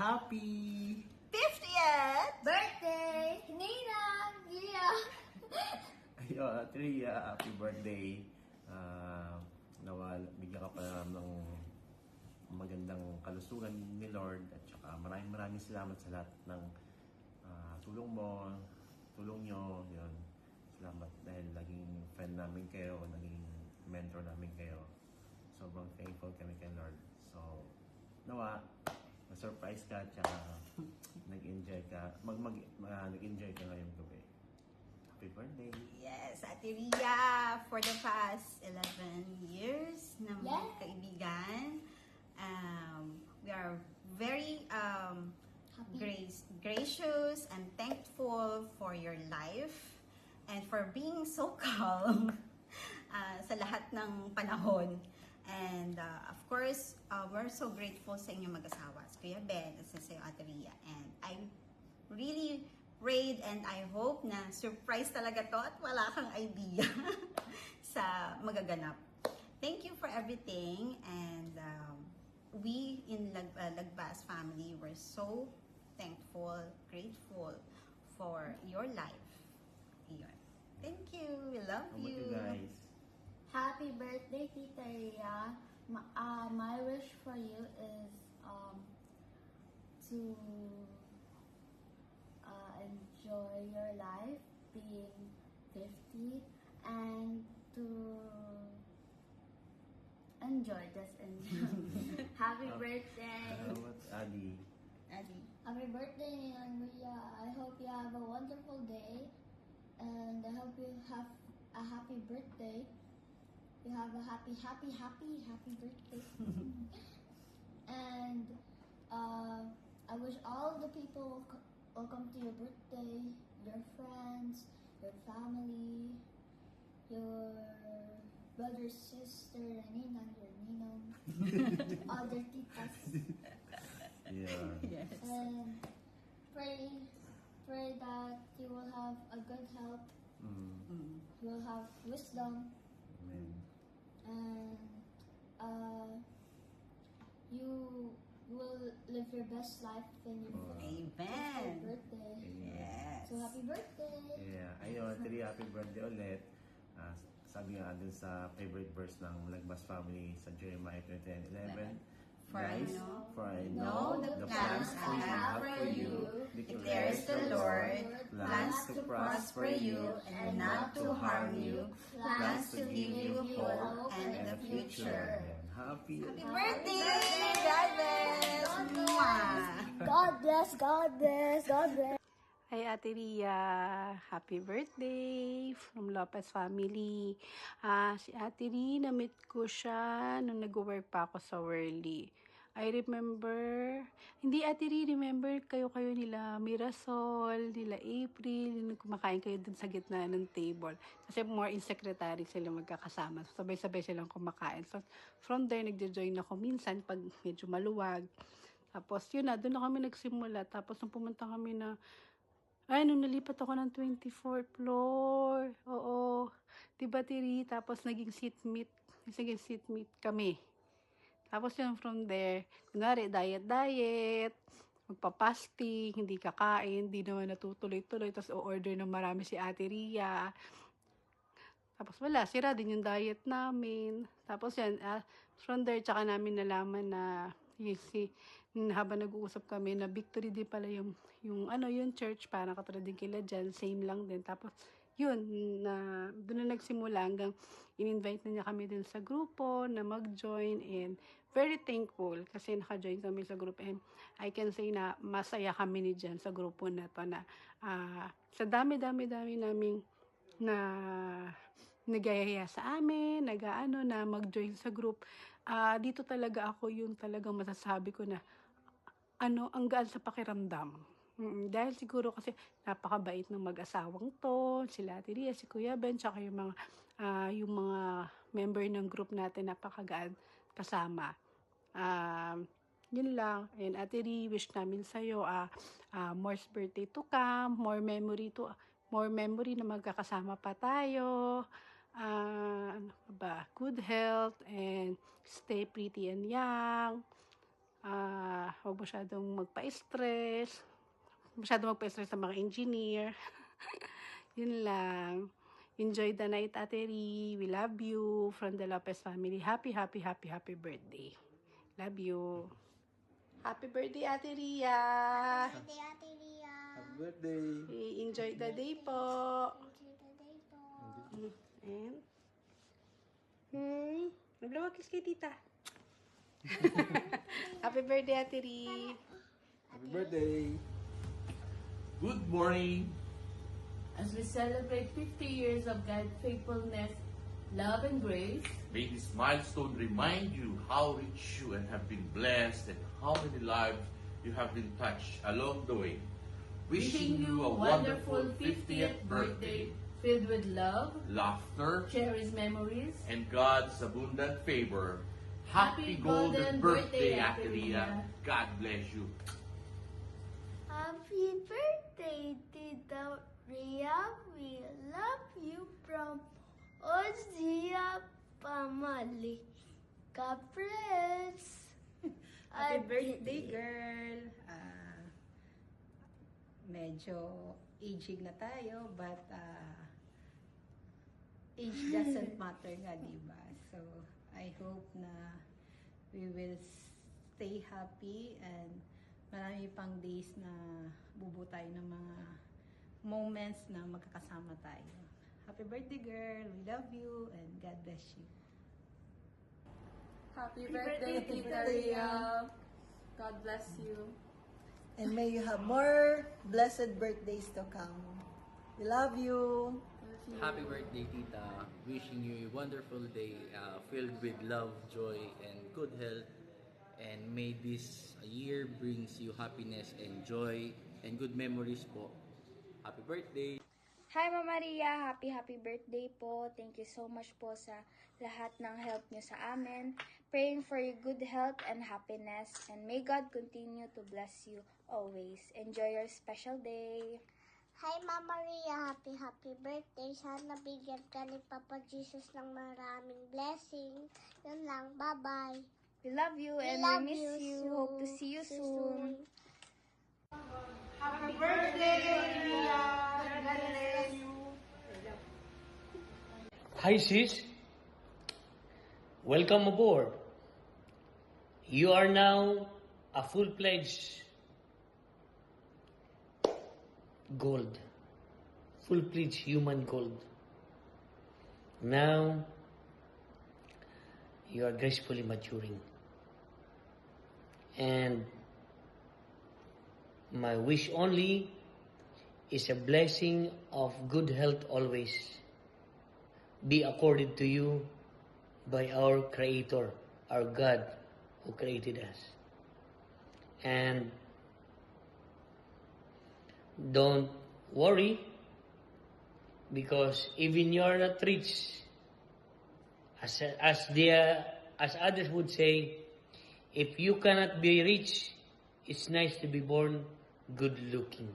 happy 50th Birthday! Ninang! Yeah! Ayo, Tria, happy birthday. Nawa, bigyan ka pa ng magandang kalusugan ni Lord at saka maraming salamat sa lahat ng tulong mo, tulong nyo, yun. Salamat dahil naging friend namin kayo, naging mentor namin kayo. Sobrang thankful kami kay Lord. So, nawa, na-surprise ka at saka nag-enjoy ka, nag-enjoy ka ngayong gabi. Happy birthday! Yes, Ate Ria, for the past 11 years na kaibigan. We are very gracious and thankful for your life and for being so calm sa lahat ng panahon. And of course, we're so grateful sa inyong mag-asawa, si Kuya Ben at sa Ate Ria. And I really prayed and I hope na surprise talaga to at wala kang idea sa magaganap. Thank you for everything, and we in Lagbas family were so thankful, grateful for your life. Iyon. Thank you. We love How about you. you guys? Happy birthday, Tita Ria. My wish for you is to enjoy your life being 50 and to enjoy. Happy birthday. How about Adi? Adi. Happy birthday, Ninang Ria. I hope you have a wonderful day and I hope you have a happy birthday. You have a happy birthday. And I wish all the people will come to your birthday, your friends, your family, your brother, sister, ninang, your ninong, other titas. Yeah. Yes. And pray that you will have a good health, you will have wisdom, Amen. and you will live your best life in your Amen. birthday. Yes. So happy birthday! Yeah. Ayun, Tria, happy birthday ulit. Sabi nga dun sa favorite verse ng Lagbas family sa Jeremiah 29:11. For I Guys, know- for I know the plans I have for you, declares the Lord, plans to prosper you and not to harm you, plans to give you hope and a future. Ayan, happy Birthday! God bless! Mwah! God bless, God bless, God bless. Hi Ate Ria, happy birthday from Lopez family. Si Ate Ria, na-meet ko siya nung nag-work pa ako sa Worley. I remember, hindi Ate Ria, remember kayo nila Mirasol, nila April, yung kumakain kayo dun sa gitna ng table. Kasi more in secretary sila magkakasama. So, sabay-sabay silang kumakain. So, from there, nagjo-join ako minsan pag medyo maluwag. Tapos, yun na, doon na kami nagsimula. Tapos, nung pumunta kami na nung nalipat ako ng 24th floor. Oo. Diba, Tiri? Tapos, naging seatmate kami. Tapos, yun, from there, kunwari, diet, magpa-fasting, hindi kakain, hindi naman natutuloy-tuloy. Tapos, o-order ng marami si Ate Ria. Tapos, wala, sira din yung diet namin. Tapos, yan, from there, tsaka namin nalaman na, habang nag-uusap kami na Victory din pala yung church, parang katulad din kila dyan, same lang din. Tapos, yun, doon na nagsimula hanggang in-invite na niya kami din sa grupo na mag-join, and very thankful kasi naka-join kami sa group, and I can say na masaya kami ni dyan sa grupo na to na sa dami naming na nagayaya sa amin, na mag-join sa group. Dito talaga ako yung talagang masasabi ko na ang gaan sa pakiramdam. Dahil siguro kasi napakabait ng mag-asawang to, sila Ate Ria, si Kuya Ben, tsaka yung mga member ng group natin, napakagaan kasama. Yun lang. And Ate Ria, wish namin sa'yo more birthday to come, more memory na magkakasama pa tayo. Good health and stay pretty and young. huwag masyadong magpa-stress sa mga engineer. Yun lang. Enjoy the night, Ate Ri. We love you from the Lopez family. Happy birthday. Love you. Happy birthday, Ate Ria. Birthday, Ate Ria. Happy birthday. Enjoy the day po. Enjoy the day po. And, naglawag kay tita. Happy birthday, Ate Ri. Happy birthday. Good morning! As we celebrate 50 years of God's faithfulness, love, and grace, May this milestone remind you how rich you and have been blessed and how many lives you have been touched along the way. wishing you a wonderful 50th birthday filled with love, laughter, cherished memories, and God's abundant favor. Happy Happy golden birthday, Ate Ate Ria. Ria. God bless you. Happy birthday, Tita Ria. We love you from Ozia Family. God bless. Happy birthday, girl! Medyo aging na tayo, but age doesn't matter nga, diba? So, I hope na we will stay happy and marami pang days na bubuo tayo ng mga moments na magkakasama tayo. Happy birthday, girl! We love you and God bless you. Happy birthday, Tita Ria. God bless you. And may you have more blessed birthdays to come. We love you. Happy birthday, Tita. Wishing you a wonderful day filled with love, joy, and good health. And may this year brings you happiness and joy and good memories po. Happy birthday! Hi, Mama Ria! Happy birthday po. Thank you so much po sa lahat ng help niyo sa amin. Praying for your good health and happiness. And may God continue to bless you always. Enjoy your special day. Hi, Mama Ria. Happy birthday. Sana bigyan ka ni Papa Jesus ng maraming blessing. Yun lang. Bye-bye. We love you and love we miss you. soon. Hope to see you soon. Happy birthday, Ria. God bless you. Hi sis, welcome aboard. You are now a full-fledged gold, full-fledged human gold. Now, you are gracefully maturing. And my wish only is a blessing of good health always be accorded to you by our Creator, our God who created us. And don't worry, because even you are not rich, as others would say, if you cannot be rich, it's nice to be born good looking.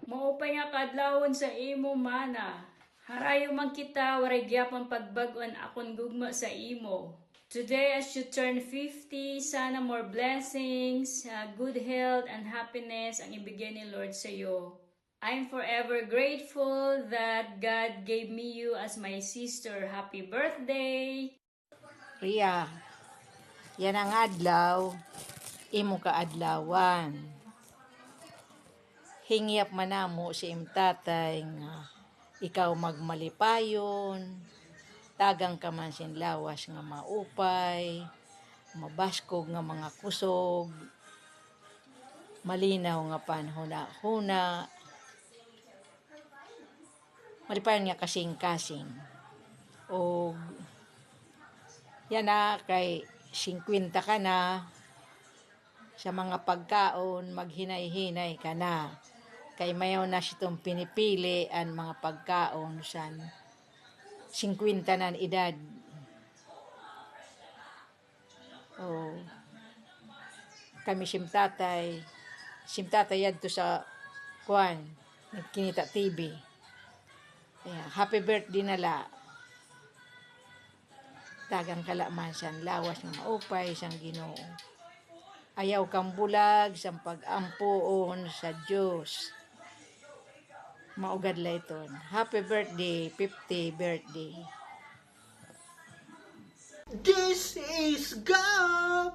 Maupay nga kadlawon sa imo mana. Harayo man kita waray gyapon pagbag-on akon gugma sa imo. Today as you turn 50, sana more blessings, good health and happiness ang ibigay ni Lord sa iyo. I'm forever grateful that God gave me you as my sister. Happy birthday! Ria, yan ang adlaw, imo kaadlawan. Hingyap manamo si imtatay nga ikaw magmalipayon, tagang ka man sin lawas nga maupay, mabaskog nga mga kusog, malinaw nga panhuna-huna, malipayon nga kasing-kasing. O yan na, kay 50 ka na, sa mga pagkaon, maghinay-hinay ka na. Kay mayaw na sitong pinipili ang mga pagkaon san 50 na edad. O, kami simtatay yadto sa kuan, nagkinita TV. Kaya, happy birthday nala. Tagang kalaman siyang lawas nga maupay siyang Ginoo. Ayaw kang bulag sa pag-ampuon sa Diyos. Maugad layton. Happy birthday, 50 birthday. This is God!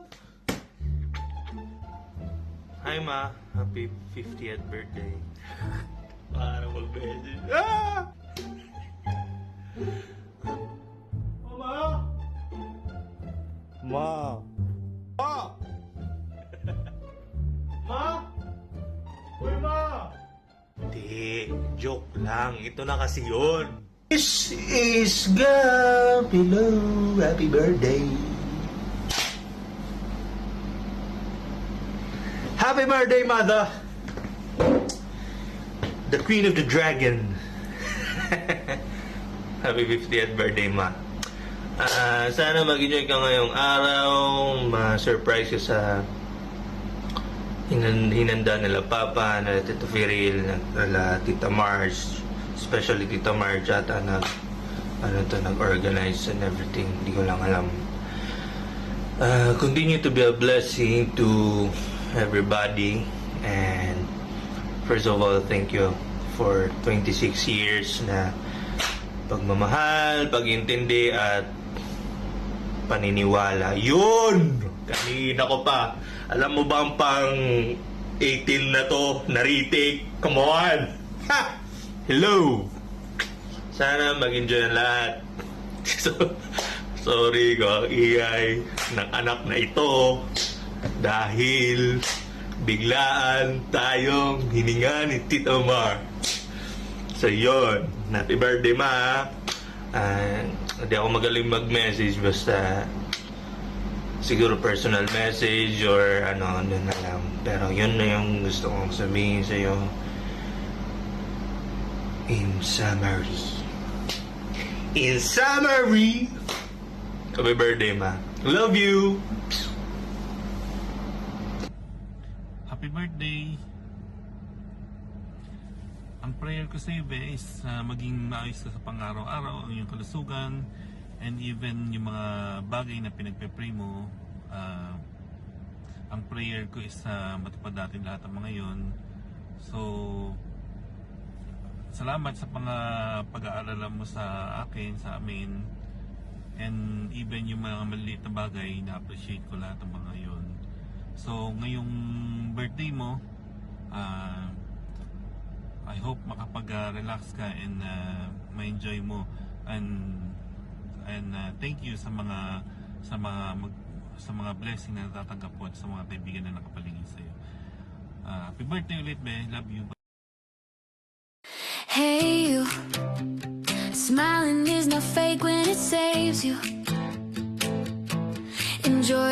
Hi Ma, happy 50th birthday. Parang mag-message. Ah! Mama! Ma! Ma! Ma! Uy, Ma! Hindi, joke lang. Ito na kasi yun. This is God. Hello, happy birthday. Happy birthday, Mother! The Queen of the Dragon. Happy 50th birthday, Ma. Sana mag-enjoy ka ngayong araw. Ma-surprise ka sa hinanda nila Papa, nila Tito Firil, nila Tita Mars. Especially Tita Mars ata nag-organize and everything. Hindi ko lang alam. Continue to be a blessing to everybody. And first of all, thank you for 26 years na pagmamahal, pag-intindi at paniniwala. Yun! Kanina ko pa. Alam mo ba ang pang 18 na to na retake? Come on! Ha! Hello! Sana mag-enjoy ang lahat. Sorry ko ang iyay ng anak na ito dahil biglaan tayong hininga ni Tito Mar. So yun, happy birthday Ma. Hindi ako magaling mag-message, basta siguro personal message or ano na lang. Pero yun na yung gusto kong sabihin sa'yo. In summary, happy birthday Ma. Love you. Happy birthday. Ang prayer ko sa iyo is maging maayos ka sa pang-araw-araw ang iyong kalusugan, and even yung mga bagay na pinagpe-pray mo. Ang prayer ko is matupad natin lahat ng mga yon. So salamat sa pag-aalala mo sa akin, sa amin, and even yung mga maliliit na bagay, na-appreciate ko lahat ng mga yon. So ngayong birthday mo, I hope makapag-relax ka and ma-enjoy mo, and thank you sa mga blessing na natatanggap mo at sa mga kaibigan na nakapaligid sa iyo. Happy birthday ulit, be. Love you. Hey you, smiling is not fake when it saves you. Enjoy